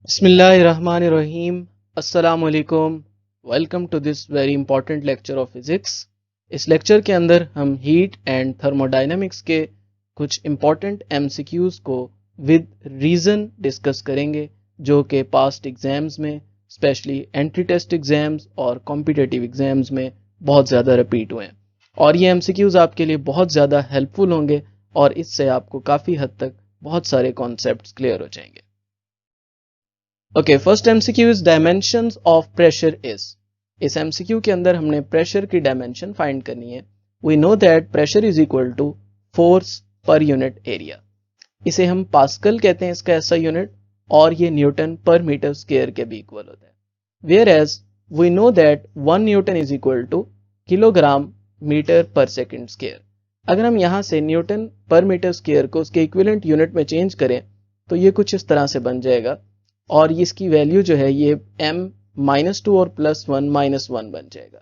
बिस्मिल्लाहिर्रहमानिर्रहीम। अस्सलाम वालेकुम। Welcome to this very important lecture of physics. इस लेक्चर के अंदर हम हीट एंड थर्मोडायनामिक्स के कुछ इंपॉर्टेंट एमसीक्यूज़ को विद रीज़न डिस्कस करेंगे, जो कि पास्ट एग्ज़ाम्स में स्पेशली एंट्री टेस्ट एग्ज़ाम्स और कॉम्पिटिटिव एग्ज़ाम्स में बहुत ज़्यादा रिपीट हुए हैं। और ये एमसीक्यूज़ आपके लिए बहुत ज़्यादा हेल्पफुल होंगे और इससे आपको काफ़ी हद तक बहुत सारे कॉन्सेप्ट्स क्लियर हो जाएंगे। Okay, first MCQ is dimensions of pressure is. इस एमसीक्यू के अंदर हमने प्रेशर की डायमेंशन फाइंड करनी है। We know that pressure is equal to force per unit area. इसे हम पास्कल कहते हैं इसका ऐसा यूनिट, और ये न्यूटन पर मीटर स्क्वायर के भी इक्वल होता है। Where as we know that 1 newton is equal to kilogram metre per second square. अगर हम यहाँ से न्यूटन पर मीटर स्क्वायर को उसके इक्विवेलेंट यूनिट में चेंज करें तो ये कुछ इस तरह से बन जाएगा, और इसकी वैल्यू जो है ये m-2 और +1 -1 बन जाएगा।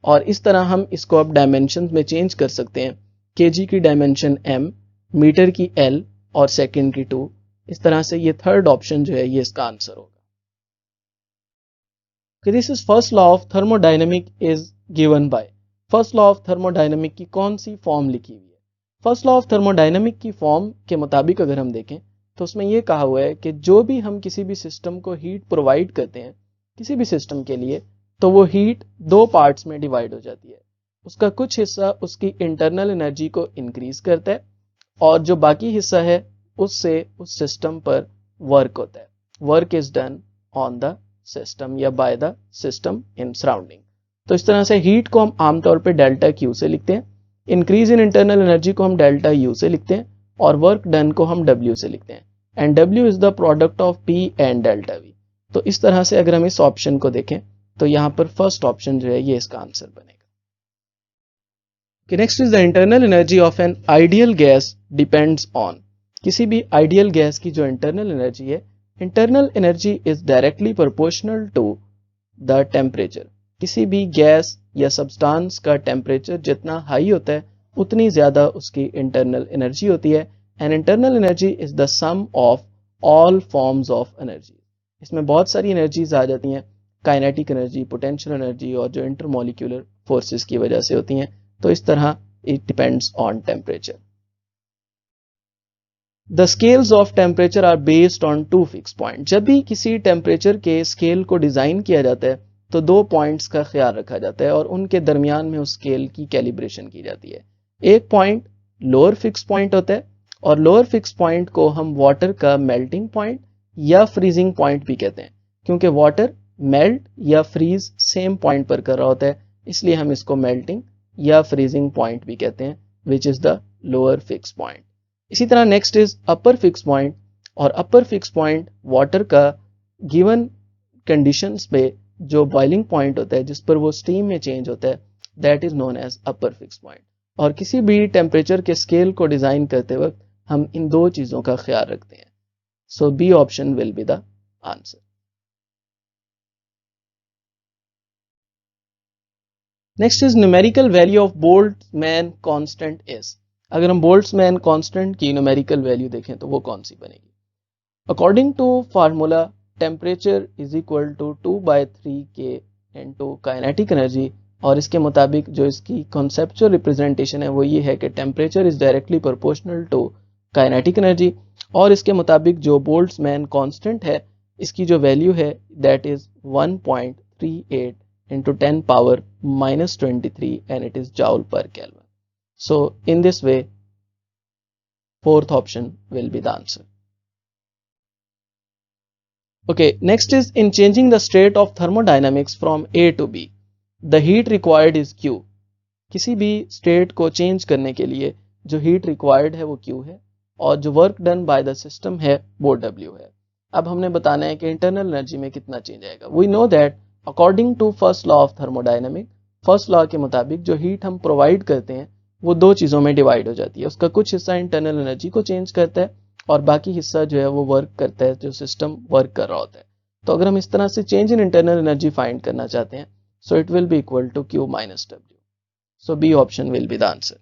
और इस तरह हम इसको अब डायमेंशन में चेंज कर सकते हैं। केजी की डायमेंशन m, मीटर की l और सेकंड की 2। इस तरह से ये थर्ड ऑप्शन जो है ये इसका आंसर होगा। This is first law of thermodynamic is given by. First law of thermodynamic की कौन सी फॉर्म लिखी हुई है? फर्स्ट लॉ ऑफ थर्मोडायनेमिक की फॉर्म के मुताबिक अगर हम देखें तो उसमें यह कहा हुआ है कि जो भी हम किसी भी सिस्टम को हीट प्रोवाइड करते हैं किसी भी सिस्टम के लिए, तो वो हीट दो पार्ट्स में डिवाइड हो जाती है। उसका कुछ हिस्सा उसकी इंटरनल एनर्जी को इंक्रीज करता है और जो बाकी हिस्सा है उससे उस सिस्टम पर वर्क होता है। Work is done on the system या by the system in surrounding. तो इस तरह से हीट को हम आमतौर पे डेल्टा क्यू से लिखते हैं, इंक्रीज इन इंटरनल एनर्जी को हम डेल्टा यू से लिखते हैं और वर्क डन को हम डब्ल्यू से लिखते हैं। And W is the product of P and delta we. तो इस तरह से अगर हम इस ऑप्शन को देखें तो यहां पर फर्स्ट ऑप्शन जो है ये इसका आंसर बनेगा। Next is the internal energy of an ideal gas depends on. किसी भी आइडियल गैस की जो इंटरनल एनर्जी है, internal energy is directly proportional to the temperature. किसी भी गैस या सब्सटेंस का टेम्परेचर जितना हाई होता है उतनी ज्यादा उसकी इंटरनल एनर्जी होती है। And internal energy is the sum of all forms of energy. इसमें बहुत सारी एनर्जीज आ जाती हैं, काइनेटिक एनर्जी, पोटेंशियल एनर्जी और जो इंटरमोलिक्यूलर फोर्सेस की वजह से होती हैं। तो इस तरह it depends on temperature. The scales of temperature are based on two fix point. जब भी किसी टेम्परेचर के स्केल को डिजाइन किया जाता है तो दो पॉइंट्स का ख्याल रखा जाता है और उनके दरमियान में उस स्केल की कैलिब्रेशन की जाती है। एक पॉइंट लोअर फिक्स पॉइंट होता है और लोअर फिक्स पॉइंट को हम वाटर का मेल्टिंग पॉइंट या फ्रीजिंग पॉइंट भी कहते हैं, क्योंकि वाटर मेल्ट या फ्रीज सेम पॉइंट पर कर रहा होता है, इसलिए हम इसको मेल्टिंग या फ्रीजिंग पॉइंट भी कहते हैं, which is the lower fix point. इसी तरह next is upper fix point, और अपर फिक्स पॉइंट वाटर का गिवन कंडीशंस पे जो बॉइलिंग पॉइंट होता है जिस पर वो स्टीम में चेंज होता है, that is known as upper fix point. और किसी भी टेम्परेचर के स्केल को डिजाइन करते वक्त हम इन दो चीजों का ख्याल रखते हैं। So B option will be the answer. Next is numerical value of Boltzmann constant is. अगर हम बोल्ट्जमैन कांस्टेंट की न्यूमेरिकल वैल्यू देखें तो वो कौन सी बनेगी? According to formula temperature is equal to 2/3 K into kinetic energy, और इसके मुताबिक जो इसकी कॉन्सेप्चुअल रिप्रेजेंटेशन है वो ये है कि temperature is directly proportional to kinetic energy. और इसके मुताबिक जो बोल्ट्जमैन कांस्टेंट है इसकी जो वैल्यू है that is 1.38 into 10 power -23 and it is joule per Kelvin. So in this way fourth option will be the answer. Okay, next is in changing the state of thermodynamics from A to B, the heat required is Q. किसी भी state को change करने के लिए जो heat required है वो Q है और जो work done bye the system है वो W है। अब हमने बताना है कि इंटरनल एनर्जी में कितना चेंज आएगा। We know that according to first law of thermodynamic, first law के मुताबिक जो हीट हम प्रोवाइड करते हैं वो दो चीजों में डिवाइड हो जाती है। उसका कुछ हिस्सा इंटरनल एनर्जी को चेंज करता है और बाकी हिस्सा जो है वो वर्क करता है जो सिस्टम वर्क कर रहा होता है। तो अगर हम इस तरह से change in internal energy find करना चाहते हैं so it will be equal to Q minus W. So B option will be the answer.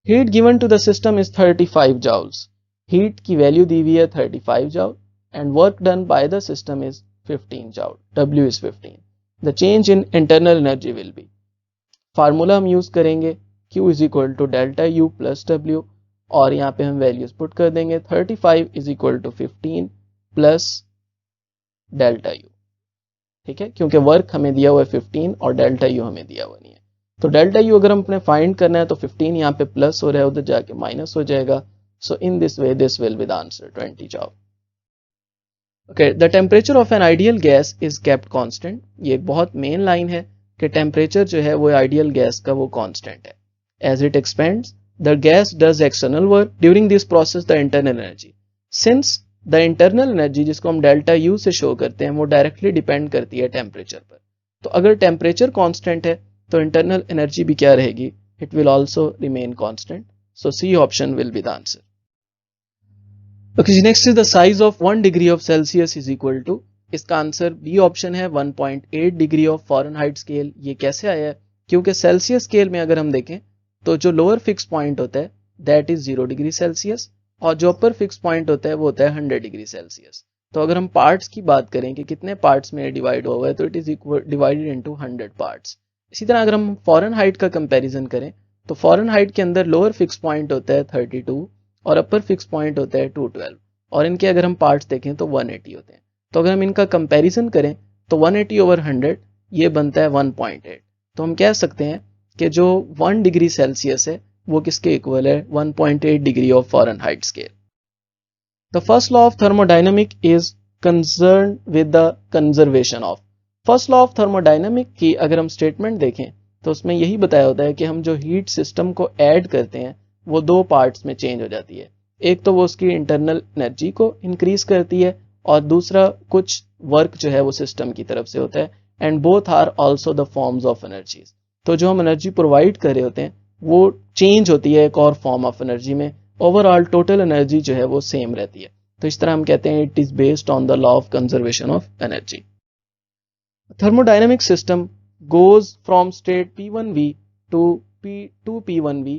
Heat given to the system is 35 joules. Heat की वैल्यू दी हुई है 35 joule and work done by the system is 15 joule. W is 15. The change in internal energy will be, formula हम use करेंगे Q is equal to delta U plus W, और यहाँ पे हम वैल्यूज पुट कर देंगे 35 is equal to 15 plus delta U, ठीक है, क्योंकि वर्क हमें दिया हुआ है 15 और डेल्टा U हमें दिया हुआ नहीं है। तो डेल्टा U अगर हम अपने फाइंड करना है तो 15 यहाँ पे प्लस हो रहा है, उधर जाके माइनस हो जाएगा। So in this way this will be the answer 20 joule. Okay, the temperature of an ideal gas is kept constant. ये एक बहुत मेन लाइन है कि टेम्परेचर जो है वो आइडियल गैस का वो कांस्टेंट है। As it expands the gas does external work during this process the internal energy. Since the internal energy जिसको हम डेल्टा U से शो करते हैं वो डायरेक्टली डिपेंड करती है टेम्परेचर पर, तो अगर टेम्परेचर कांस्टेंट है तो इंटरनल एनर्जी भी क्या रहेगी, it will also remain constant. So C option will be the answer. Okay, next is the size of 1 degree of Celsius is equal to, इसका आंसर बी ऑप्शन है 1.8 degree of Fahrenheit scale. ये कैसे आया है, क्योंकि Celsius scale में अगर हम देखें तो जो लोअर फिक्स पॉइंट होता है दैट इज 0 डिग्री सेल्सियस, और जो अपर फिक्स पॉइंट होता है वो होता है 100 डिग्री सेल्सियस। तो अगर हम पार्ट्स की बात करें कि कितने पार्ट्स में डिवाइड हुआ है, तो it is equal divided into 100 parts. इसी तरह अगर हम फ़ारेनहाइट का कंपैरिजन करें तो फ़ारेनहाइट के अंदर लोअर फिक्स पॉइंट होता है 32 और अपर फिक्स पॉइंट होता है 212, और इनके अगर हम पार्ट्स देखें तो 180 होते हैं। तो अगर हम इनका कंपैरिजन करें तो 180 ओवर 100 ये बनता है 1.8। तो हम कह सकते हैं कि जो 1 डिग्री सेल्सियस है वो किसके इक्वल है, 1.8 degree of Fahrenheit scale. The first law of thermodynamic is concern with the conservation of. First law of thermodynamic की अगर हम स्टेटमेंट देखें तो उसमें यही बताया होता है कि हम जो हीट सिस्टम को ऐड करते हैं वो दो पार्ट्स में चेंज हो जाती है। एक तो वो उसकी इंटरनल एनर्जी को इंक्रीज करती है और दूसरा कुछ वर्क जो है वो सिस्टम की तरफ से होता है, and both are also the forms of energies. तो जो हम एनर्जी प्रोवाइड कर रहे होते हैं वो चेंज होती है एक और फॉर्म ऑफ एनर्जी में, ओवरऑल टोटल एनर्जी जो है वो सेम रहती है। तो इस तरह हम कहते हैं it is based on the law of conservation of energy. Thermodynamic system goes from state P1V to P2P1V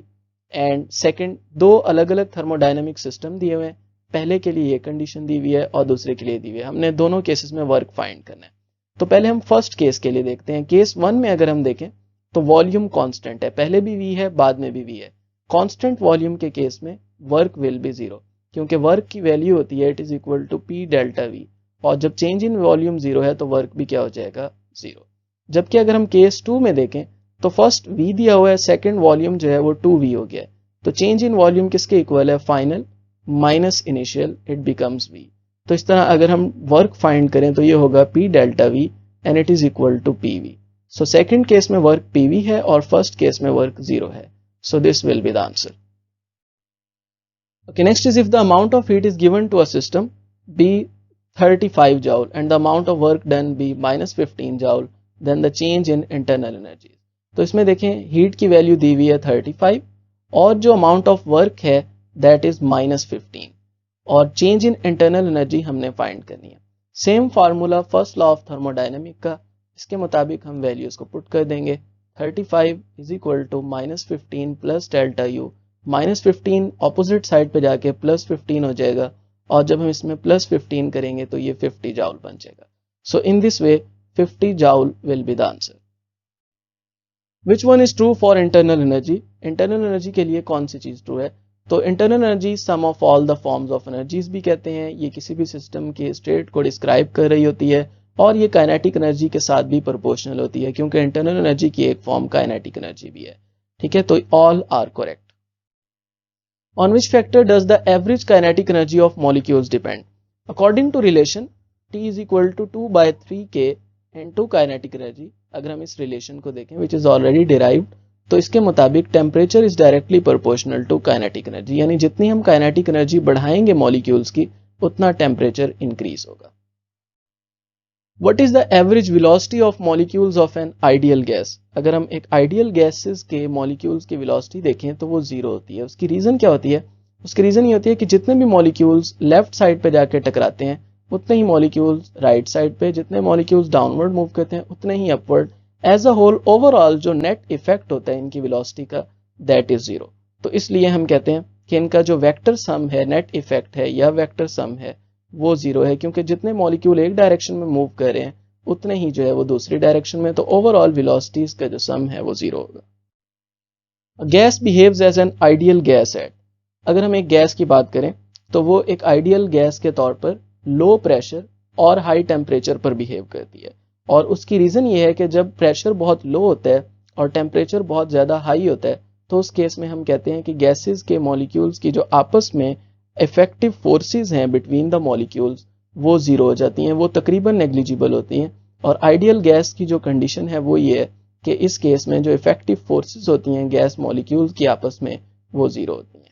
and second, दो अलग अलग थर्मोडायनामिक सिस्टम दिए हुए हैं। पहले के लिए ये कंडीशन दी हुई है और दूसरे के लिए दी हुई है। हमने दोनों केसेस में वर्क फाइंड करना है। तो पहले हम फर्स्ट केस के लिए देखते हैं। केस 1 में अगर हम देखें तो वॉल्यूम कांस्टेंट है, पहले भी V है बाद में भी V है। कांस्टेंट वॉल्यूम के केस में वर्क विल बी 0, क्योंकि वर्क की वैल्यू होती है it is equal to P delta V, और जब चेंज इन वॉल्यूम 0 है तो वर्क भी क्या हो जाएगा, 0। जबकि अगर हम केस 2 में देखें तो फर्स्ट V दिया हुआ है, सेकंड वॉल्यूम जो है वो 2V हो गया है। तो चेंज इन वॉल्यूम किसके इक्वल है, final minus initial, it becomes V। तो इस तरह अगर हम वर्क फाइंड करें तो ये होगा P delta V and it is equal to PV। So second case में वर्क PV है और फर्स्ट केस में वर्क 0 है। So this will be the answer. Okay, next is if the amount of heat is given to a system be 35 joule and the amount of work done be minus 15 joule, then the change in internal energy। तो इसमें देखें heat की value दी हुई है 35 और जो amount of work है दैट इज माइनस 15, और चेंज इन इंटरनल एनर्जी हमने फाइंड करनी है। Same formula first law of thermodynamic का, इसके मुताबिक हम वैल्यूज को पुट कर देंगे। 35 is equal to minus 15 plus delta U, minus 15 opposite side पे जाके प्लस 15 हो जाएगा, और जब हम इसमें प्लस 15 करेंगे तो ये 50 जाउल बन जाएगा। So in this way 50 joule will be the answer. Which one is true for internal energy? Internal energy के लिए कौन सी चीज ट्रू है? तो internal energy sum of all the forms of energies भी कहते हैं। ये किसी भी सिस्टम के स्टेट को डिस्क्राइब कर रही होती है, और ये काइनेटिक एनर्जी के साथ भी प्रोपोर्शनल होती है, क्योंकि इंटरनल एनर्जी की एक फॉर्म काइनेटिक एनर्जी भी है। ठीक है, तो all are correct. On which factor does the average kinetic energy of molecules depend? According to relation T is equal to 2 by 3K into kinetic energy, अगर हम इस रिलेशन को देखें which is already derived, तो इसके मुताबिक temperature is directly proportional to kinetic energy, यानी जितनी हम काइनेटिक एनर्जी बढ़ाएंगे मॉलिक्यूल्स की उतना टेम्परेचर इंक्रीज होगा। What is the average velocity of molecules of an ideal gas? अगर हम एक आइडियल गैसेस के मॉलिक्यूल्स की वेलोसिटी देखें तो वो 0 होती है। उसकी रीजन क्या होती है? उसकी रीजन ये होती है कि जितने भी मॉलिक्यूल्स लेफ्ट साइड पे जाके टकराते हैं उतने ही मॉलिक्यूल्स राइट साइड पे, जितने मॉलिक्यूल्स डाउनवर्ड मूव करते हैं उतने ही upward. As a whole overall जो नेट इफेक्ट होता है इनकी वेलोसिटी का दैट इज 0। तो इसलिए हम कहते हैं कि इनका जो वेक्टर सम है, नेट इफेक्ट है या वेक्टर सम है, वो जीरो है, क्योंकि जितने मॉलिक्यूल एक डायरेक्शन में मूव कर रहे हैं उतने ही जो है वो दूसरी डायरेक्शन में, तो ओवरऑल वेलोसिटीज का जो सम है वो जीरो होगा। Gas behaves as an ideal gas at, अगर हम एक गैस की बात करें तो वो एक आइडियल गैस के तौर पर लो प्रेशर और हाई टेम्परेचर पर बिहेव करती है। और उसकी रीजन ये है कि जब प्रेशर बहुत लो होता है और टेम्परेचर बहुत ज्यादा हाई होता है तो उस केस में हम कहते हैं कि गैसेस के मॉलिक्यूल्स की जो आपस में इफेक्टिव फोर्सेस हैं बिटवीन द मॉलिक्यूल्स वो जीरो हो जाती हैं, वो तकरीबन नेग्लिजिबल होती हैं। और आइडियल गैस की जो कंडीशन है वो ये है कि इस केस में जो इफेक्टिव फोर्सेस होती हैं गैस मॉलिक्यूल्स की आपस में वो जीरो होती हैं।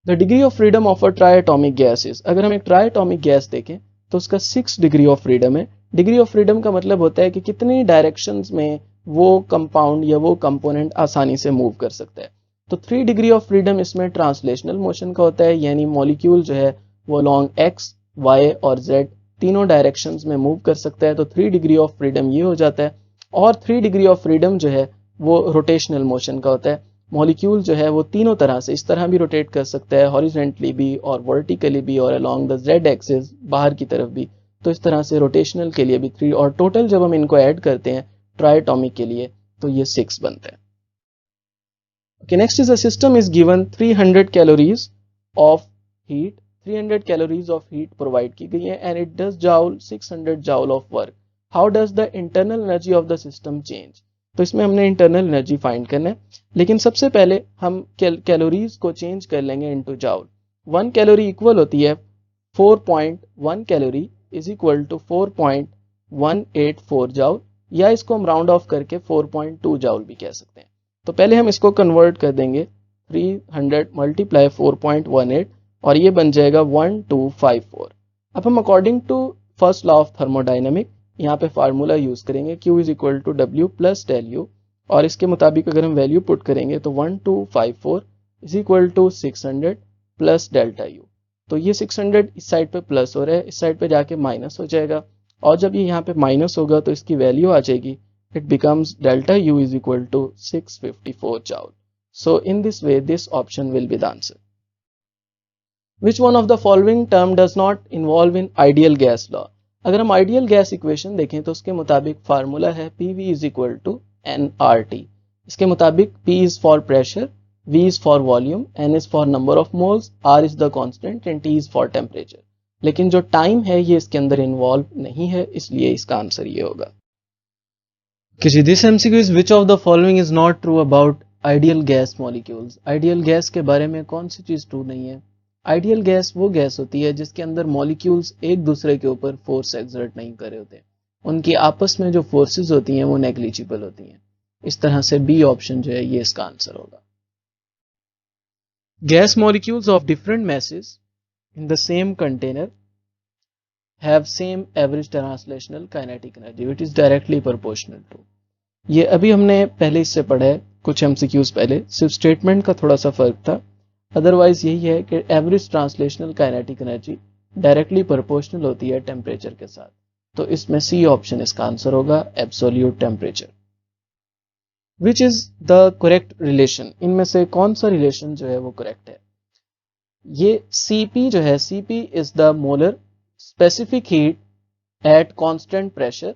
The degree of freedom of a triatomic gas is, अगर हम एक ट्राइएटॉमिक गैस देखें तो उसका 6 डिग्री ऑफ फ्रीडम है। डिग्री ऑफ फ्रीडम का मतलब होता है कि कितनी डायरेक्शंस में वो कंपाउंड या वो कंपोनेंट आसानी से मूव कर सकता है। तो 3 डिग्री ऑफ फ्रीडम इसमें ट्रांसलेशनल मोशन का होता है, यानी मॉलिक्यूल जो है वो लॉन्ग एक्स, वाई और जेड तीनों डायरेक्शंस में मूव कर सकता है, तो 3 डिग्री ऑफ फ्रीडम ये हो जाता है। और 3 डिग्री ऑफ फ्रीडम जो है वो रोटेशनल मोशन का होता है। मॉलिक्यूल जो है वो तीनों तरह से इस तरह भी रोटेट कर सकता है, हॉरिजेंटली भी और वर्टिकली भी और अलोंग द जेड एक्सिस बाहर की तरफ भी, तो इस तरह से रोटेशनल के लिए भी 3, और टोटल जब हम इनको ऐड करते हैं ट्राइएटॉमिक के लिए तो ये 6 बनता है। Okay, next is a system is given 300 calories of heat, 300 calories of heat provide की गई है and it does joule 600 joule of work, how does the internal energy of the system change. तो इसमें हमने इंटरनल एनर्जी फाइंड करना है, लेकिन सबसे पहले हम कैलोरीज को चेंज कर लेंगे इनटू जाउल। 1 कैलोरी इक्वल होती है 4.1 calorie is equal to 4.184 joule, या इसको हम राउंड ऑफ करके 4.2 जाउल भी कह सकते हैं। तो पहले हम इसको कन्वर्ट कर देंगे 300 मल्टीप्लाई 4.18 और ये बन जाएगा 1254। अब हम according to first law of thermodynamic यहाँ पे फार्मूला यूज करेंगे Q is equal to W plus del U, और इसके मुताबिक अगर हम वैल्यू पुट करेंगे तो 1254 is equal to 600 plus delta U. तो ये 600 इस साइड पे प्लस हो रहा है, इस साइड पे जाके माइनस हो जाएगा, और जब ये यहाँ पे माइनस होगा तो इसकी वैल्यू आ जाएगी, it becomes delta U is equal to 654 joule. So in this way this option will be the answer. Which one of the following term does not involve in ideal gas law? अगर हम ideal gas equation देखें तो उसके मुताबिक formula है PV is equal to nRT। इसके मुताबिक P is for pressure, V is for volume, N is for number of moles, R is the constant and T is for temperature। लेकिन जो time है ये इसके अंदर इन्वॉल्व नहीं है, इसलिए इसका आंसर ये होगा। जी, this MCQ is which of the following is not true about ideal gas molecules? Ideal gas के बारे में कौन सी चीज ट्रू नहीं है? आइडियल गैस वो गैस होती है जिसके अंदर मॉलिक्यूल्स एक दूसरे के ऊपर फोर्स एक्सर्ट नहीं कर रहे होते, उनकी आपस में जो फोर्सेस होती हैं वो नेग्लिजिबल होती हैं। इस तरह से बी ऑप्शन जो है ये इसका आंसर होगा। Gas molecules of different masses in the same container have same average translational kinetic energy which is directly proportional to। ये अभी हमने पहले इससे पढ़ा है कुछ MCQs पहले, सिर्फ स्टेटमेंट का थोड़ा सा फर्क था, अदरवाइज यही है कि average translational kinetic energy directly proportional होती है टेम्परेचर के साथ। तो इसमें सी ऑप्शन इसका आंसर होगा, absolute temperature. Which is the correct relation, इनमें से कौन सा रिलेशन जो है वो करेक्ट है? ये Cp जो है, Cp is the molar specific heat at constant pressure,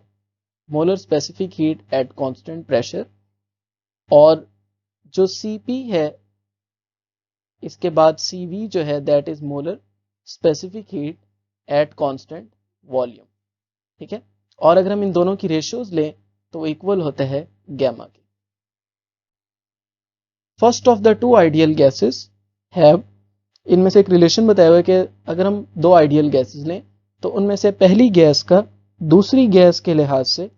molar specific heat at constant pressure, और जो Cp है इसके बाद Cv जो है that is molar specific heat at constant volume. ठीक है, और अगर हम इन दोनों की रेशियोज लें तो इक्वल होता है गैमा के। First of the two ideal gases have, इनमें से एक रिलेशन बताया हुआ है कि अगर हम दो आइडियल गैसेस लें तो उनमें से पहली गैस का दूसरी गैस के लिहाज से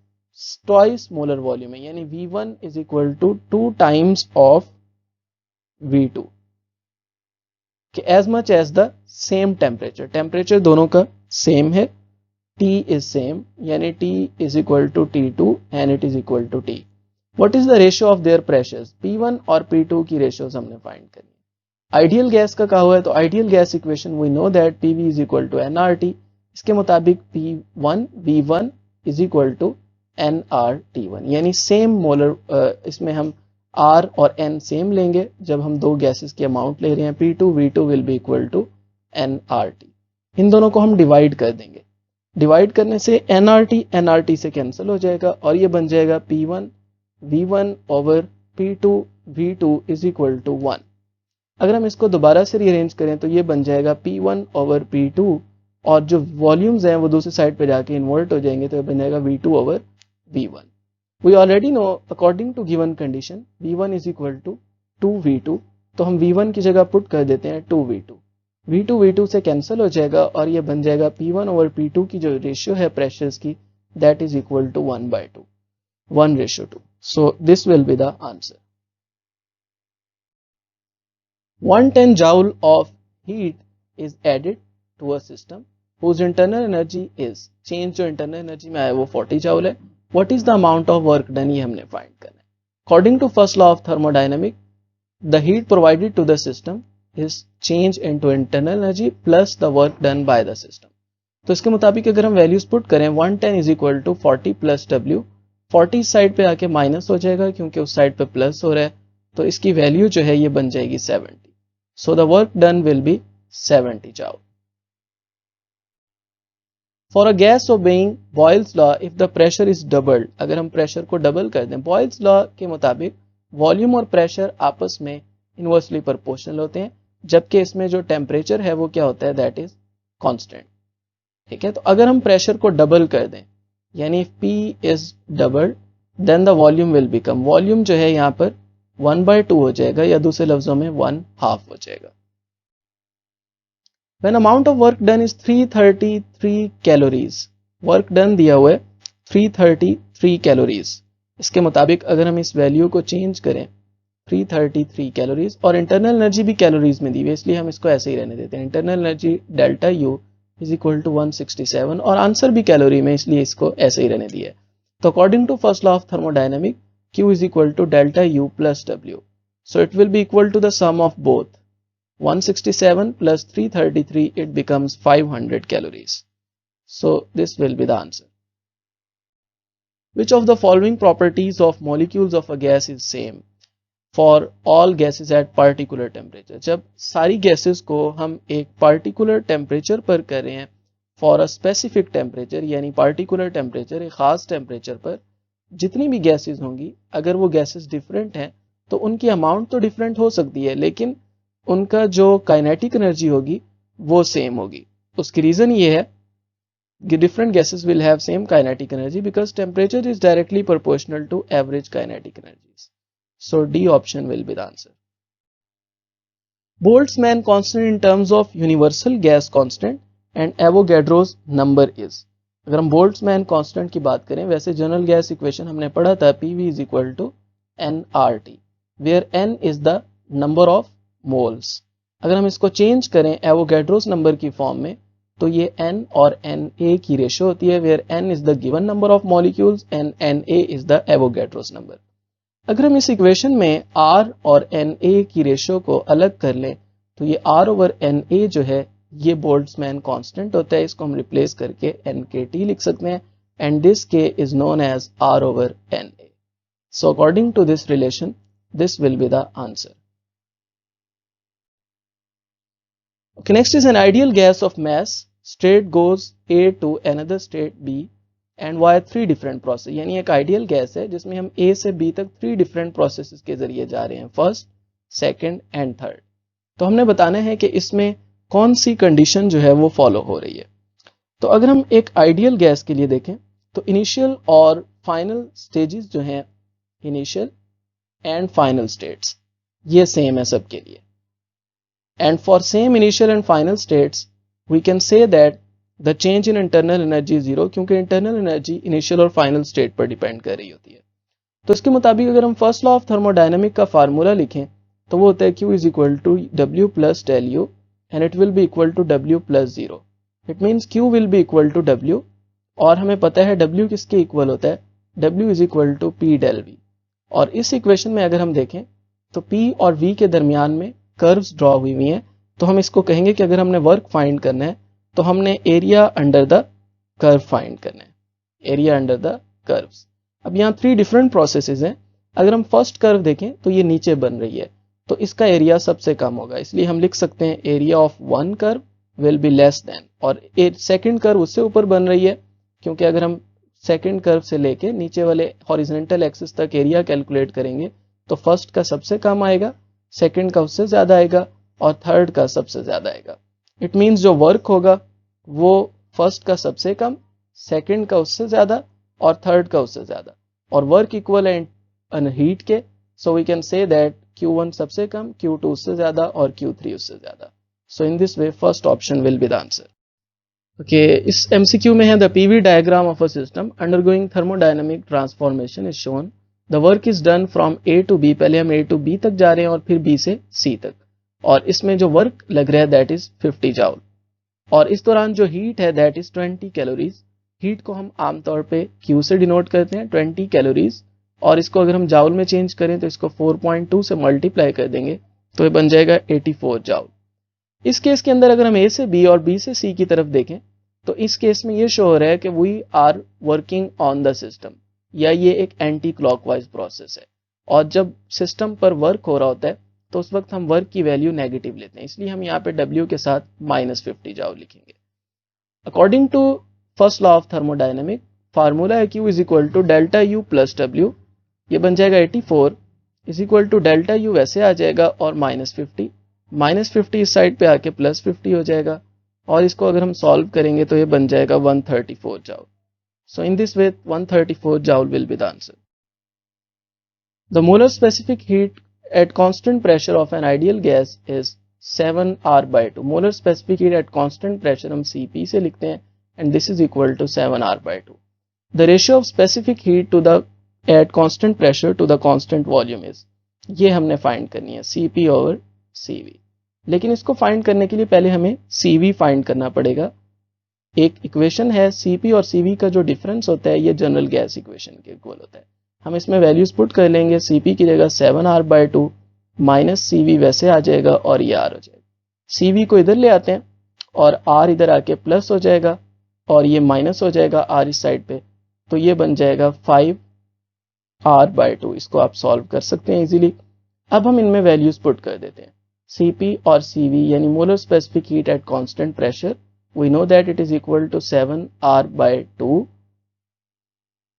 ट्वाइस मोलर वॉल्यूम है, यानी V1 is equal to 2 times of V2 कि as much as the same temperature, temperature दोनों का सेम है, T इज सेम, यानी T is equal to T2 and it is equal to T। What is the ratio of their pressures? P1 और P2 की ratios हमने find करनी है। Ideal gas का कहा हुआ है तो ideal gas equation we know that PV is equal to nRT, इसके मुताबिक P1 V1 is equal to nRT1, यानी सेम मोलर, इसमें हम R और N सेम लेंगे जब हम दो गैसेस के अमाउंट ले रहे हैं, P2 V2 will be equal to nRT। इन दोनों को हम डिवाइड कर देंगे। डिवाइड करने से एनआरटी से कैंसिल हो जाएगा और ये बन जाएगा P1 V1 over P2 V2 is equal to 1। अगर हम इसको दोबारा से रीअरेंज करें तो ये बन जाएगा P1 ओवर P2 और जो वॉल्यूम्स हैं वो दूसरी साइड पे जाके इन्वर्ट हो जाएंगे तो ये बन जाएगा V2 over V1। We already know according to given condition V1 is equal to 2V2, तो हम V1 की जगह पुट कर देते हैं 2V2। V2 V2 से कैंसिल हो जाएगा और ये बन जाएगा P1 ओवर P2 की जो रेशियो है प्रेशर्स की that is equal to 1/2, 1:2। So this will be the answer. 110 joule of heat is added to a system whose internal energy is, change जो internal energy में आया वो 40 joule है। What is the amount of work done, ये हमने find करना है। According to first law of thermodynamics, the heat provided to the system is change into internal energy plus the work done by the system। तो इसके मुताबिक अगर हम values put करें 110 is equal to 40 plus W, 40 side पे आके minus हो जाएगा क्योंकि उस साइड पे प्लस हो रहा है, तो इसकी वैल्यू जो है ये बन जाएगी 70। So the work done will be 70 joule. For a gas obeying Boyle's law, if the pressure is doubled, अगर हम प्रेशर को डबल कर दें, Boyle's law के मुताबिक वॉल्यूम और प्रेशर आपस में इनवर्सली प्रोपोर्शनल होते हैं, जबकि इसमें जो टेम्परेचर है वो क्या होता है, दैट इज कांस्टेंट। ठीक है, तो अगर हम प्रेशर को डबल कर दें, यानी P is doubled, then the volume will become, volume जो है यहाँ पर 1/2 हो जाएगा या दूसरे लफ्जों में 1/2 हो जाएगा। When amount of work done is 333 calories, work done दिया हुआ है 333 कैलोरीज। इसके मुताबिक अगर हम इस वैल्यू को चेंज करें 333 कैलोरीज, और इंटरनल एनर्जी भी कैलोरीज में दी हुई है इसलिए हम इसको ऐसे ही रहने देते हैं, internal energy delta U is equal to 167, और आंसर भी कैलोरी में इसलिए इसको ऐसे ही रहने दिया है। तो according to first law of thermodynamic Q is equal to delta U plus W. So it will be equal to the sum of both. 167 plus 333, it becomes 500 calories. So this will be the answer. Which of the following properties of molecules of a gas is same for all gases at particular temperature? जब सारी gases को हम एक particular temperature पर कर रहे हैं for a specific temperature, यानी particular temperature, एक खास temperature पर जितनी भी गैसेस होंगी, अगर वो गैसेस डिफरेंट हैं तो उनकी अमाउंट तो डिफरेंट हो सकती है लेकिन उनका जो काइनेटिक एनर्जी होगी वो सेम होगी। उसकी रीजन ये है कि different gases will have same kinetic energy because temperature is directly proportional to average kinetic energies. So D option will be the answer. Boltzmann constant in terms of universal gas constant and Avogadro's number is. अगर हम Boltzmann constant की बात करें, वैसे general gas equation हमने पढ़ा था PV is equal to nRT, where n is the number of moles. अगर हम इसको चेंज करें एवोगैड्रोस नंबर की फॉर्म में तो ये n और Na की रेशियो होती है, where n is the given number of molecules and Na is the Avogadro's number. अगर हम इस इक्वेशन में R और Na की रेशियो को अलग कर लें तो ये R ओवर Na जो है ये बोल्ट्जमैन कांस्टेंट होता है, इसको हम रिप्लेस करके NKT लिख सकते हैं and this K is known as R over Na। So according to this relation this will be the answer. Okay, next is an ideal gas of mass state goes A to another state B and via 3 different process, यानी एक ideal gas है जिसमें हम A से B तक 3 different processes के जरिए जा रहे हैं, फर्स्ट, सेकंड एंड थर्ड। तो हमने बताना है कि इसमें कौन सी कंडीशन जो है वो फॉलो हो रही है। तो अगर हम एक आइडियल गैस के लिए देखें तो इनिशियल और फाइनल स्टेजेस जो हैं, इनिशियल एंड फाइनल स्टेट्स ये सेम है सबके लिए, and for same initial and final states we can say that the change in internal energy is 0, क्योंकि internal energy initial और final state पर डिपेंड कर रही होती है। तो इसके मुताबिक अगर हम फर्स्ट लॉ ऑफ थर्मोडायनेमिक का फार्मूला लिखें तो वो होता है Q is equal to W plus del U and it will be equal to W plus 0। It means Q will be equal to W, और हमें पता है W किसके इक्वल होता है, W is equal to P del V। और इस equation में अगर हम देखें तो P और V के दरमियान में कर्व्स ड्रॉ हुई हुई हैं, तो हम इसको कहेंगे कि अगर हमने वर्क फाइंड करना है तो हमने area under the curve find करना है, एरिया अंडर द कर्व्स। अब यहाँ 3 डिफरेंट प्रोसेसेस हैं। अगर हम फर्स्ट कर्व देखें तो ये नीचे बन रही है तो इसका एरिया सबसे कम होगा, इसलिए हम लिख सकते हैं area of one curve will be less than, और सेकंड कर्व उससे ऊपर बन रही है, क्योंकि अगर हम सेकंड कर्व से लेके नीचे वाले हॉरिजॉन्टल एक्सिस तक एरिया कैलकुलेट करेंगे तो फर्स्ट का सबसे कम आएगा, सेकंड का उससे ज्यादा आएगा और थर्ड का सबसे ज्यादा आएगा। इट मीन्स जो वर्क होगा वो फर्स्ट का सबसे कम, सेकंड का उससे ज्यादा और थर्ड का उससे ज्यादा, और वर्क इक्वल है हीट के। So we can say that Q1 सबसे कम, Q2 उससे ज्यादा और Q3 उससे ज्यादा। So in this way first option will be the answer. Okay, इस MCQ में है the PV diagram of a system undergoing thermodynamic transformation is shown, the work is done from A to B। पहले हम A to B तक जा रहे हैं और फिर B से C तक, और इसमें जो वर्क लग रहा है दैट इज 50 जाउल, और इस दौरान जो हीट है दैट इज 20 कैलोरीज। हीट को हम आमतौर पे Q से डिनोट करते हैं 20 कैलोरीज, और इसको अगर हम जाउल में चेंज करें तो इसको 4.2 से मल्टीप्लाई कर देंगे तो ये बन जाएगा 84 जाउल। इस केस के अंदर अगर हम A से B और B से C की तरफ देखें तो इस केस में ये शो हो रहा है कि we are working on the system, या ये एक एंटी क्लॉकवाइज प्रोसेस है, और जब सिस्टम पर वर्क हो रहा होता है तो उस वक्त हम वर्क की वैल्यू नेगेटिव लेते हैं, इसलिए हम यहाँ पे W के साथ -50 जाउल लिखेंगे। According to first law of thermodynamic, formula है Q is equal to delta U plus W, ये बन जाएगा 84 is equal to delta U वैसे आ जाएगा और -50 इस साइड पे आके +50 हो जाएगा, और इसको अगर हम सॉल्व करेंगे तो ये बन जाएगा 134 joule. So in this way 134 joule will be the answer. The molar specific heat at constant pressure of an ideal gas is 7R/2। Molar specific heat at constant pressure हम Cp से लिखते हैं, and this is equal to 7R/2। The ratio of specific heat to the at constant pressure to the constant volume is, ये हमने find करनी है Cp/Cv। लेकिन इसको फाइंड करने के लिए पहले हमें Cv फाइंड करना पड़ेगा। एक इक्वेशन है Cp और Cv का जो डिफरेंस होता है ये जनरल गैस इक्वेशन के इक्वल होता है। हम इसमें वैल्यूज पुट कर लेंगे, Cp की जगह 7R/2 माइनस Cv वैसे आ जाएगा और ये R हो जाएगा। Cv को इधर ले आते हैं और R इधर आके प्लस हो जाएगा और ये माइनस हो जाएगा R इस साइड पे, तो ये बन जाएगा 5R/2। इसको आप सॉल्व कर सकते हैं इजीली। अब हम इनमें वैल्यूज पुट कर देते हैं, Cp और Cv यानी molar specific heat at constant pressure, we know that it is equal to 7R/2,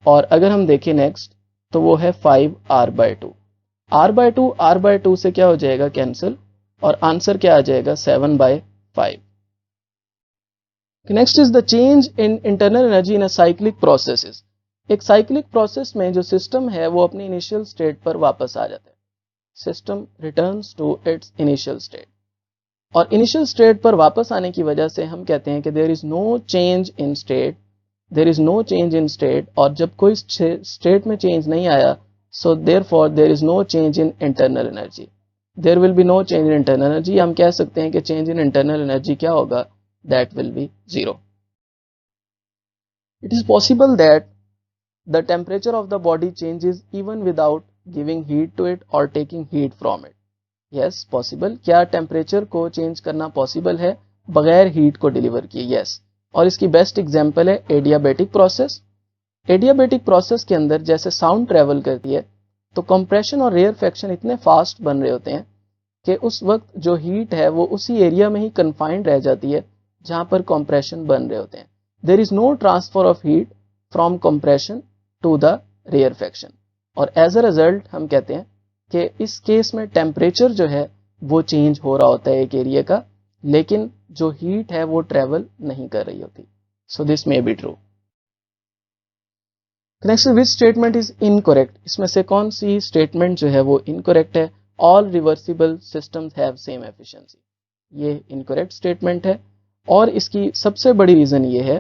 और अगर हम देखें नेक्स्ट तो वो है 5R/2। R/2 से क्या हो जाएगा कैंसिल, और आंसर क्या आ जाएगा 7/5। Next is the change in internal energy in a cyclic processes. एक साइक्लिक प्रोसेस में जो सिस्टम है वो अपनी इनिशियल स्टेट पर वापस आ जाता है, system returns to its initial state, और इनिशियल स्टेट पर वापस आने की वजह से हम कहते हैं कि there is no change in state, there is no change in state, और जब कोई स्टेट में चेंज नहीं आया so therefore there is no change in internal energy, there will be no change in internal energy. हम कह सकते हैं कि चेंज इन इंटरनल एनर्जी क्या होगा, that will be 0। It is possible that the temperature of the body changes even without giving heat to it or taking heat from it. Yes, possible। क्या temperature को change करना possible है बगैर heat को deliver किए? Yes, और इसकी best example है एडियाबेटिक प्रोसेस। एडियाबेटिक प्रोसेस के अंदर जैसे साउंड ट्रेवल करती है तो कंप्रेशन और रेयरफेक्शन इतने फास्ट बन रहे होते हैं कि उस वक्त जो हीट है वो उसी एरिया में ही कन्फाइंड रह जाती है जहां पर कंप्रेशन बन रहे होते हैं। There is no transfer of heat from compression to the rarefaction, और एज अ रिजल्ट हम कहते हैं कि इस केस में टेम्परेचर जो है वो चेंज हो रहा होता है एक एरिया का, लेकिन जो हीट है वो ट्रेवल नहीं कर रही होती। So this may be true. Next, which statement is incorrect? इसमें से कौन सी स्टेटमेंट जो है वो इनकरेक्ट है? All reversible systems have same efficiency, ये इनकरेक्ट स्टेटमेंट है, और इसकी सबसे बड़ी रीजन ये है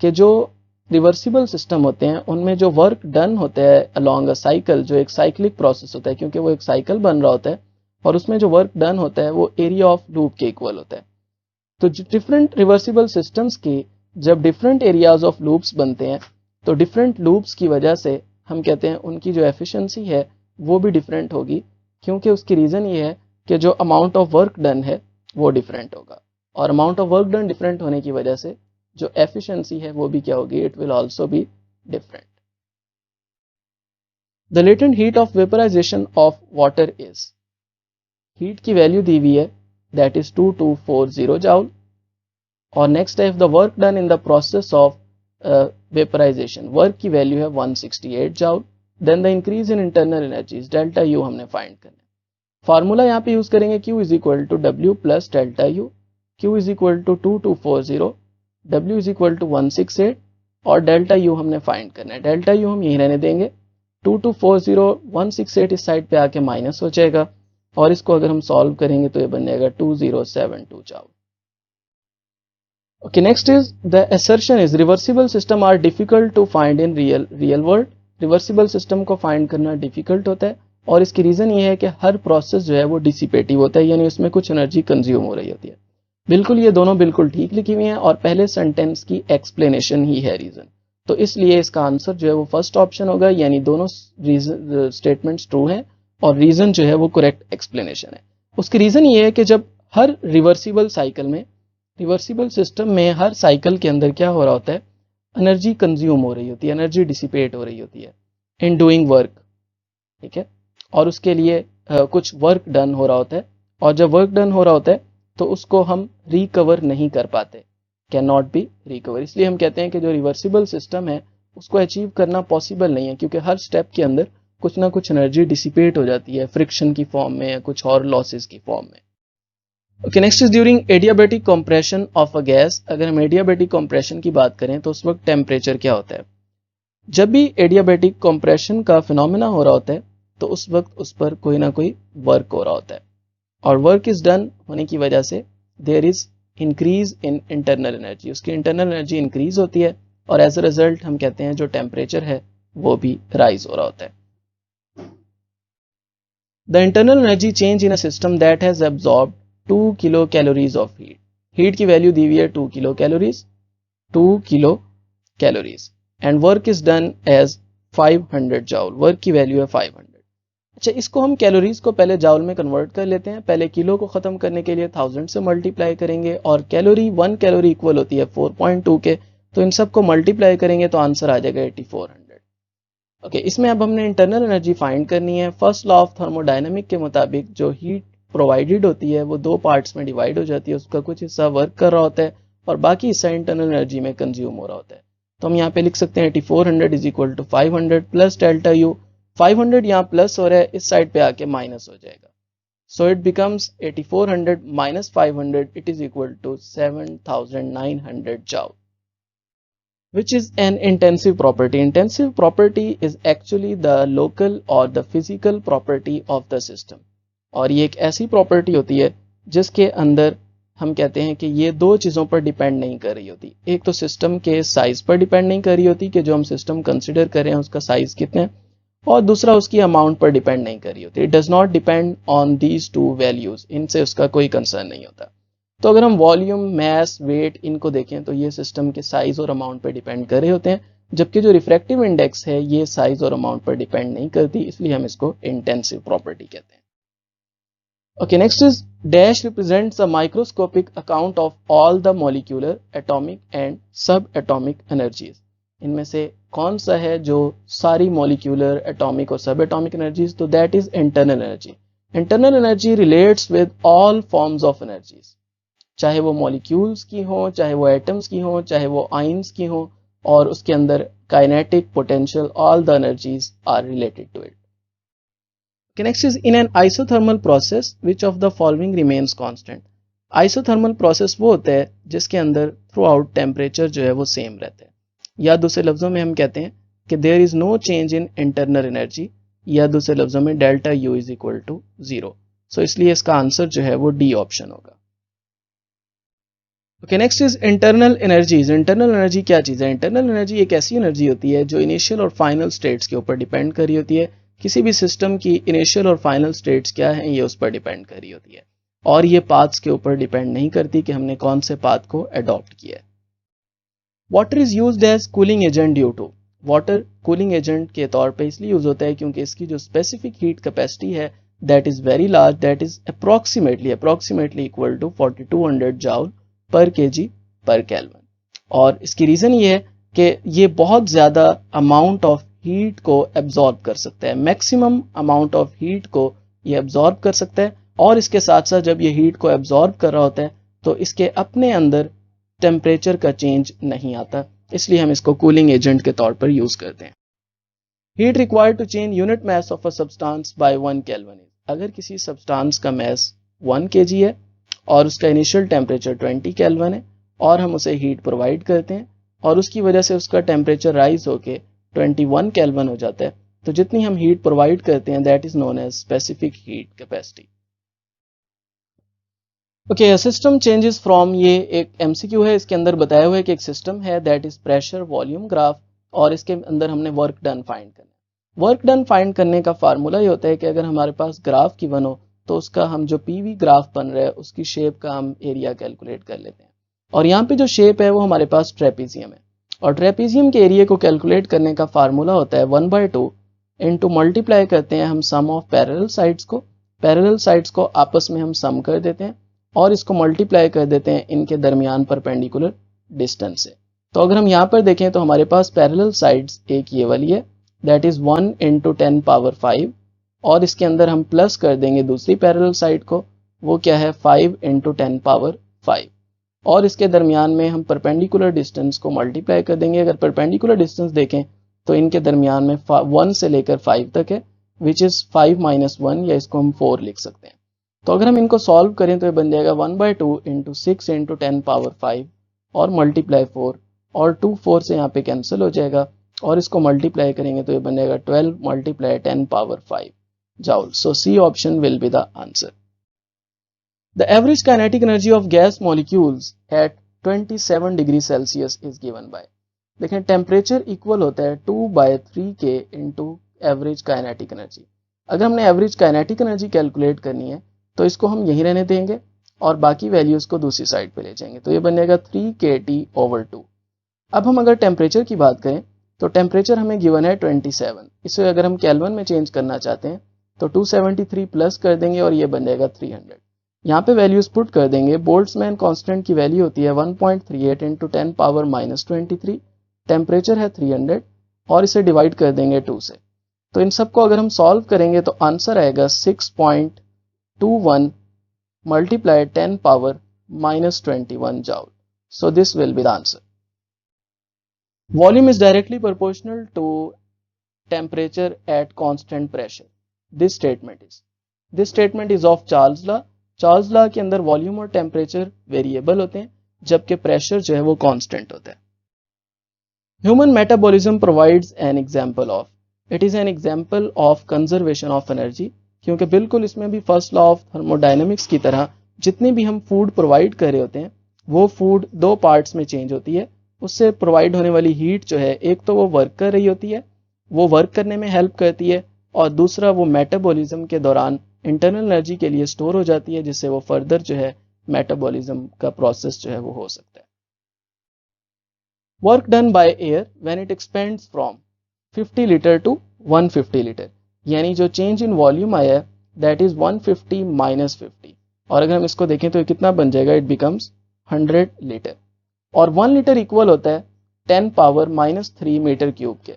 कि जो रिवर्सिबल सिस्टम होते हैं उनमें जो वर्क डन होता है अलोंग अ साइकिल, जो एक साइक्लिक प्रोसेस होता है क्योंकि वो एक साइकिल बन रहा होता है, और उसमें जो वर्क डन होता है वो एरिया ऑफ लूप के इक्वल होता है। तो डिफरेंट रिवर्सिबल सिस्टम्स की जब डिफरेंट एरियाज ऑफ लूप्स बनते हैं तो डिफरेंट लूप्स की वजह से हम कहते हैं उनकी जो एफिशिएंसी है वो भी डिफरेंट होगी, क्योंकि उसकी रीजन ये है कि जो अमाउंट ऑफ वर्क डन है वो डिफरेंट होगा, और amount of work done different होने की वजह से जो एफिशिएंसी है वो भी क्या होगी, it will also be different. The latent heat of vaporisation of water is, heat की वैल्यू दी हुई है दैट इज 2240 जाउल, और नेक्स्ट है if the work done in the process of vaporisation, work की वैल्यू है 168 joule, then the increase in internal energies delta U हमने find करना है। फार्मूला यहाँ पे यूज करेंगे Q is equal to W plus delta you, Q is equal to 2240, W is equal to 168 और delta U हमने find करना है। डेल्टा यू हम यहीं रहने देंगे, 2240 168 इस साइड पे आके माइनस हो जाएगा और इसको अगर हम सॉल्व करेंगे तो ये बन जाएगा 2072 joule. Okay, next is the assertion is reversible system are difficult to find in real world. Reversible system को फाइंड करना डिफिकल्ट होता है और इसकी रीजन ये है कि हर प्रोसेस जो है वो डिसिपेटिव होता है, यानी उसमें कुछ एनर्जी कंज्यूम हो रही होती है। बिल्कुल ये दोनों बिल्कुल ठीक लिखी हुई हैं और पहले सेंटेंस की एक्सप्लेनेशन ही है रीजन, तो इसलिए इसका आंसर जो है वो फर्स्ट ऑप्शन होगा, यानी दोनों स्टेटमेंट्स ट्रू हैं और रीजन जो है वो करेक्ट एक्सप्लेनेशन है। उसकी रीजन ये है कि जब हर रिवर्सिबल साइकिल में, रिवर्सिबल सिस्टम में हर साइकिल के अंदर क्या हो रहा होता है, एनर्जी कंज्यूम हो रही होती है, एनर्जी डिसिपेट हो रही होती है इन डूइंग वर्क, ठीक है, और उसके लिए कुछ वर्क डन हो रहा होता है और जब वर्क डन हो रहा होता है तो उसको हम रिकवर नहीं कर पाते, कैन नॉट बी रिकवर। इसलिए हम कहते हैं कि जो रिवर्सिबल सिस्टम है उसको अचीव करना पॉसिबल नहीं है, क्योंकि हर स्टेप के अंदर कुछ ना कुछ एनर्जी डिसिपेट हो जाती है फ्रिक्शन की फॉर्म में या कुछ और लॉसेस की फॉर्म में। Okay, next is during adiabatic compression of a gas. अगर हम एडियाबैटिक कंप्रेशन की बात करें तो उस वक्त टेम्परेचर क्या होता है। जब भी एडियाबैटिक कंप्रेशन का फिनोमेना हो रहा होता है तो उस वक्त उस पर कोई ना कोई वर्क हो रहा होता है और वर्क इज डन होने की वजह से there is increase in internal energy, उसकी इंटरनल एनर्जी इंक्रीज होती है और एज अ रिजल्ट हम कहते हैं जो टेम्परेचर है वो भी राइज हो रहा होता है। The internal energy change in a system that has absorbed 2 kilo calories of heat. Heat की वैल्यू दी हुई है 2 kilo calories, 2 kilo calories and work is done as 500 joule, work की वैल्यू है 500। अच्छा, इसको हम कैलोरीज को पहले जाउल में कन्वर्ट कर लेते हैं। पहले किलो को खत्म करने के लिए 1000 से मल्टीप्लाई करेंगे और कैलोरी 1 कैलोरी इक्वल होती है 4.2 के, तो इन सब को मल्टीप्लाई करेंगे तो आंसर आ जाएगा 8400। ओके, इसमें अब हमने इंटरनल एनर्जी फाइंड करनी है। फर्स्ट लॉ ऑफ थर्मोडायनामिक के मुताबिक जो हीट प्रोवाइडेड होती है वो दो पार्ट्स में डिवाइड हो जाती है, उसका कुछ हिस्सा वर्क कर रहा होता है और बाकी हिस्सा इंटरनल एनर्जी में कंज्यूम हो रहा होता है। तो हम यहाँ पे लिख सकते हैं 8400 is equal to 500 plus delta U. 500 यहाँ प्लस हो रहा है, इस साइड पे आके माइनस हो जाएगा, so it becomes 8400 minus 500, it is equal to 7900 joule, which is an intensive property. Intensive property is actually the local or the physical property of the system. और ये एक ऐसी प्रॉपर्टी होती है जिसके अंदर हम कहते हैं कि ये दो चीज़ों पर डिपेंड नहीं कर रही होती। एक तो सिस्टम के साइज पर डिपेंड नहीं कर रही होती कि जो हम सिस्टम कंसिडर कर रहे हैं उसका साइज कितना है, और दूसरा उसकी अमाउंट पर डिपेंड नहीं कर रही होती। It does not depend on these two values, इनसे उसका कोई कंसर्न नहीं होता। तो अगर हम वॉल्यूम, मैस, वेट इनको देखें तो ये सिस्टम के साइज और अमाउंट पर डिपेंड कर रहे होते हैं, जबकि जो रिफ्रैक्टिव इंडेक्स है ये साइज और अमाउंट पर डिपेंड नहीं करती, इसलिए हम इसको इंटेंसिव प्रॉपर्टी कहते हैं। Okay, next is dash represents a microscopic account of all the molecular, atomic and subatomic energies. इनमें से कौन सा है जो सारी molecular, atomic और subatomic energies, तो that is internal energy. Internal energy relates with all forms of energies. चाहे वो molecules की हो, चाहे वो atoms की हो, चाहे वो ions की हो, और उसके अंदर kinetic, potential, all the energies are related to it. Okay, next is in an isothermal process which of the following remains constant. Isothermal process वो होता है जिसके अंदर थ्रू आउट टेम्परेचर जो है वो सेम रहता है, या दूसरे लफ्जों में हम कहते हैं कि there is no change in internal energy, या दूसरे लफ्जों में delta U is equal to 0। So इसलिए इसका आंसर जो है वो डी ऑप्शन होगा। Okay, next is internal energies. Internal energy क्या चीज़ है? इंटरनल एनर्जी एक ऐसी एनर्जी होती है जो इनिशियल और फाइनल स्टेट्स के ऊपर डिपेंड कर रही होती है। किसी भी सिस्टम की इनिशियल और फाइनल स्टेट्स क्या हैं ये उस पर डिपेंड कर रही होती है, और ये पाथ्स के ऊपर डिपेंड नहीं करती कि हमने कौन से पाथ को अडॉप्ट किया है। Water is used as cooling agent due to. Water cooling agent के तौर पे इसलिए यूज होता है क्योंकि इसकी जो स्पेसिफिक हीट कैपेसिटी है that is very large, that is approximately equal to 4200 joule per kg per kelvin. और इसकी रीजन ये है कि ये बहुत ज्यादा अमाउंट ऑफ हीट को एब्जॉर्ब कर सकता है, मैक्सिमम अमाउंट ऑफ हीट को ये एब्जॉर्ब कर सकता है, और इसके साथ साथ जब ये हीट को एब्जॉर्ब कर रहा होता है तो इसके अपने अंदर टेम्परेचर का चेंज नहीं आता, इसलिए हम इसको कूलिंग एजेंट के तौर पर यूज करते हैं। Heat required to change unit mass of a substance by 1 kelvin. अगर किसी सब्सटेंस का मास 1 kg है और उसका इनिशियल टेम्परेचर 20 केल्विन है और हम उसे हीट प्रोवाइड करते हैं और उसकी वजह से उसका टेम्परेचर राइज होके 21 केल्विन हो जाता है, तो जितनी हम हीट प्रोवाइड करते हैं that is known as specific heat capacity. Okay, system changes from, ये एक एमसीक्यू है, इसके अंदर बताया हुआ है कि एक सिस्टम है that is pressure volume graph और इसके अंदर हमने वर्क डन फाइंड करना है। वर्क डन फाइंड करने का फार्मूला ये होता है कि अगर हमारे पास ग्राफ गिवन हो तो उसका हम जो पीवी ग्राफ बन रहा है उसकी शेप का हम एरिया कैलकुलेट कर लेते हैं। और यहाँ पे जो शेप है वो हमारे पास ट्रेपीजियम है और ट्रेपीजियम के एरिया को कैलकुलेट करने का फार्मूला होता है 1/2 इंटू मल्टीप्लाई करते हैं हम सम ऑफ पैरेलल साइड्स को, पैरेलल साइड्स को आपस में हम सम कर देते हैं और इसको मल्टीप्लाई कर देते हैं इनके दरमियान परपेंडिकुलर डिस्टेंस से। तो अगर हम यहाँ पर देखें तो हमारे पास पैरेलल साइड्स एक ये वाली है दैट इज 1 × 10⁵ और इसके अंदर हम प्लस कर देंगे दूसरी पैरेलल साइड को, वो क्या है 5 × 10⁵ और इसके दरमियान में हम परपेंडिकुलर डिस्टेंस को मल्टीप्लाई कर देंगे। अगर परपेंडिकुलर डिस्टेंस देखें तो इनके दरमियान में 1 से लेकर 5 तक है विच इज 5 - 1 या इसको हम 4 लिख सकते हैं। तो अगर हम इनको सॉल्व करें तो ये बन जाएगा 1/2 × 6 × 10⁵ और मल्टीप्लाई 4 और 2 4 से यहाँ पे कैंसिल हो जाएगा और इसको मल्टीप्लाई करेंगे तो ये बन जाएगा 12 × 10⁵ joule. So C option will be the answer. The average kinetic energy of gas molecules at 27 degree Celsius is given by, देखें टेम्परेचर इक्वल होता है 2/3K into average kinetic energy. अगर हमने एवरेज काइनेटिक एनर्जी कैलकुलेट करनी है तो इसको हम यहीं रहने देंगे और बाकी वैल्यूज को दूसरी साइड पे ले जाएंगे, तो ये बन जाएगा 3kT/2। अब हम अगर टेम्परेचर की बात करें तो टेम्परेचर हमें गिवन है 27, इसे अगर हम केल्विन में चेंज करना चाहते हैं तो 273 प्लस कर देंगे और ये बन जाएगा 300। यहाँ पे वैल्यूज पुट कर देंगे। बोल्ट्जमैन कांस्टेंट की वैल्यू होती है 1.38 × 10⁻−23, टेम्परेचर है 300 और इसे डिवाइड कर देंगे 2 से। तो इन सबको अगर हम सॉल्व करेंगे तो आंसर आएगा 6.21 × 10⁻−21 joule. So this will be the answer. Volume is directly proportional to temperature at constant pressure. This statement is of Charles law. Charles law के अंदर वॉल्यूम और टेम्परेचर वेरिएबल होते हैं जबकि प्रेशर जो है वो कांस्टेंट होता है। Human metabolism provides an example of, it is an example of conservation of energy, क्योंकि बिल्कुल इसमें भी फर्स्ट लॉ ऑफ थर्मोडायनेमिक्स की तरह जितने भी हम फूड प्रोवाइड कर रहे होते हैं वो फूड 2 पार्ट्स में चेंज होती है। उससे प्रोवाइड होने वाली हीट जो है एक तो वो वर्क कर रही होती है, वो वर्क करने में हेल्प करती है और दूसरा वो मेटाबॉलिज्म के दौरान इंटरनल एनर्जी के लिए स्टोर हो जाती है जिससे वो फर्दर जो है मेटाबॉलिज्म का प्रोसेस जो है वो हो सकता है। Work done by air when it expands from 50 litre to 150 litre, यानी जो चेंज इन वॉल्यूम आया है दैट इज 150 - 50 और अगर हम इसको देखें तो ये कितना बन जाएगा, इट बिकम्स 100 लीटर और 1 लीटर इक्वल होता है 10⁻³ मीटर क्यूब के।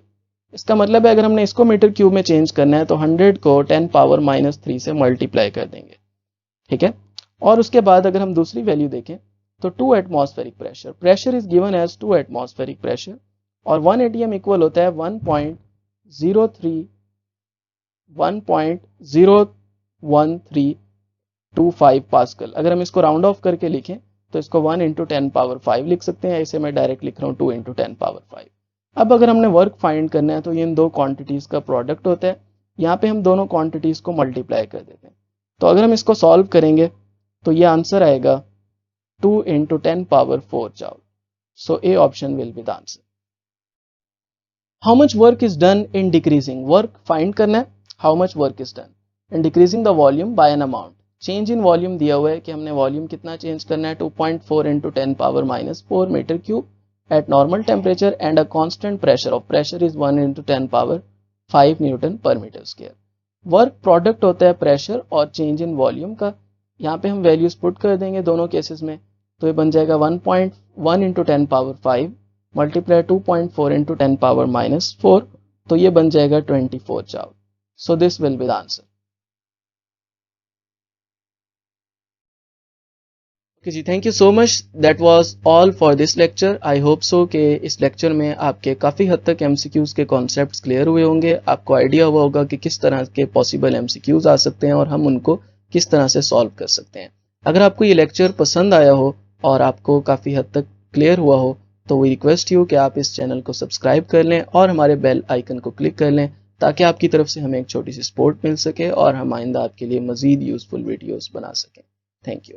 इसका मतलब है अगर हमने इसको मीटर क्यूब में चेंज करना है तो 100 को 10⁻³ से मल्टीप्लाई कर देंगे, ठीक है। और उसके बाद अगर हम दूसरी वैल्यू देखें तो 2 atmospheric pressure, pressure is given as 2 atmospheric pressure और 1 atm इक्वल होता है 1.01325 पास्कल। अगर हम इसको राउंड ऑफ करके लिखें तो इसको 1 × 10⁵ लिख सकते हैं, इसे मैं डायरेक्ट लिख रहा हूँ 2 × 10⁵। अब अगर हमने वर्क फाइंड करना है तो इन दो क्वांटिटीज का प्रोडक्ट होता है, यहाँ पे हम दोनों क्वांटिटीज को मल्टीप्लाई कर देते हैं। तो अगर हम इसको सॉल्व करेंगे तो ये आंसर आएगा 2 × 10⁴ joule. So A option will be the answer. How much work is done in decreasing, work find करना है, how much work is done in decreasing the volume by an amount. Change in volume दिया हुआ है कि हमने volume कितना change करना है 2.4 × 10⁻⁻4 metre cube at normal temperature and a constant pressure of pressure is 1 × 10⁵ Nm/m²। Work product होता है प्रेशर और चेंज इन वॉल्यूम का। यहाँ पे हम वैल्यूज पुट कर देंगे दोनों केसेस में, तो ये बन जाएगा 1.1 × 10⁵ मल्टीप्लाई 2.4 × 10⁻⁻4, तो ये बन जाएगा 24 joule. So this will be the answer. जी, thank you so much. That was all for this lecture. I hope so कि इस लेक्चर में आपके काफ़ी हद तक एमसीक्यूज़ के कॉन्सेप्ट्स क्लियर हुए होंगे। आपको आइडिया हुआ होगा कि किस तरह के पॉसिबल एमसीक्यूज़ आ सकते हैं और हम उनको किस तरह से सॉल्व कर सकते हैं। अगर आपको ये लेक्चर पसंद आया हो और आपको काफ़ी हद तक क्लियर हुआ हो तो वी रिक्वेस्ट यू कि आप इस चैनल को सब्सक्राइब कर लें और हमारे बेल आइकन को क्लिक कर लें ताकि आपकी तरफ से हमें एक छोटी सी सपोर्ट मिल सके और हम आइंदा आपके लिए मज़ीद यूज़फुल वीडियोज़ बना सकें। Thank you.